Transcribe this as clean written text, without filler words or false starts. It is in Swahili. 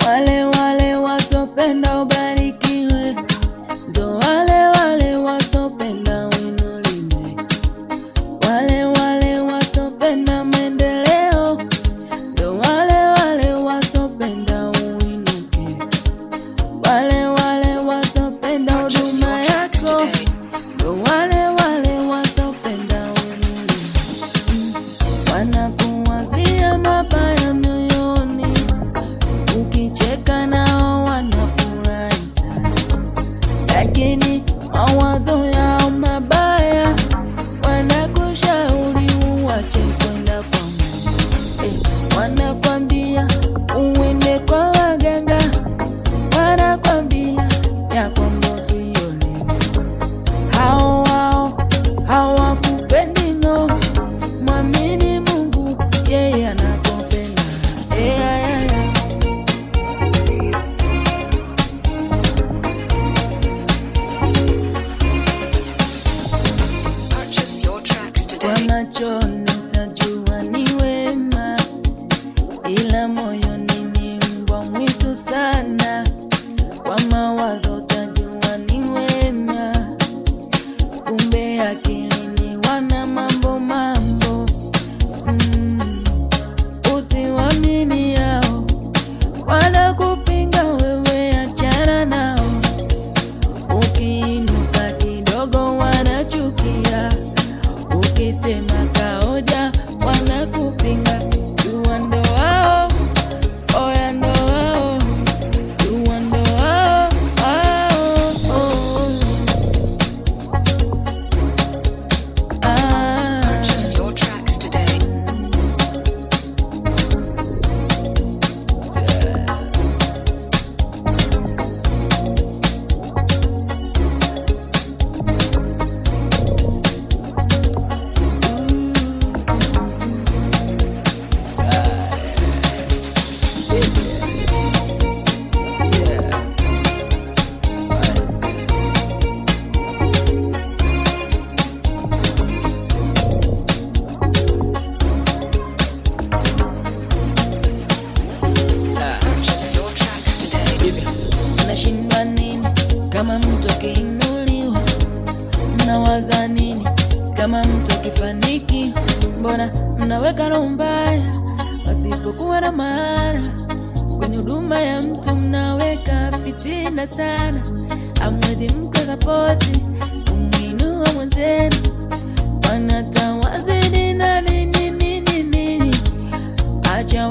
Wale wasopenda ubarikiwe, ndo wale wasopenda uinuliwe. Wale wasopenda maendeleo, ndo wale wasopenda uinuke. Wale wasopenda huduma yako, ndo wale wasopenda uinuliwe. Wanakuwazia mabaya moyoni, ukicheka nao wanafurahi sana, lakini mawazo yao mabaya wanakushauri uache kwenda kwa Mungu. Wanakwambia uende kwa waganga, wanakwambia ya kwamba usiolewe. Hao hawakupendi no, mwamini Mungu, yeye anakupenda. Kwa macho nitajua ni wema, ila moyoni ni mbwa mwitu sana. Kwa mawazo utajua ni wema, kumbe akilini wana mambo. Usiwaamini yao wala kupinga wewe, achana nao. Ukiinuka kidogo wanachukia, ukisema kaoja wanakupinga. Jua ndo wao, oya ndo wao, jua ndo wao. Purchase your tracks today. Purchase your tracks today. Mnashindwa nini kama mtu akiinuliwa? Mnawaza nini kama mtu akifaniki? Mbona mnaweka roho mbaya pasipokuwa na maana? Kwenye huduma ya mtu mnaweka fitina sana. Hamwezi mkasapoti kumwinua mwenzenu, wanatawazidi na nini. Acha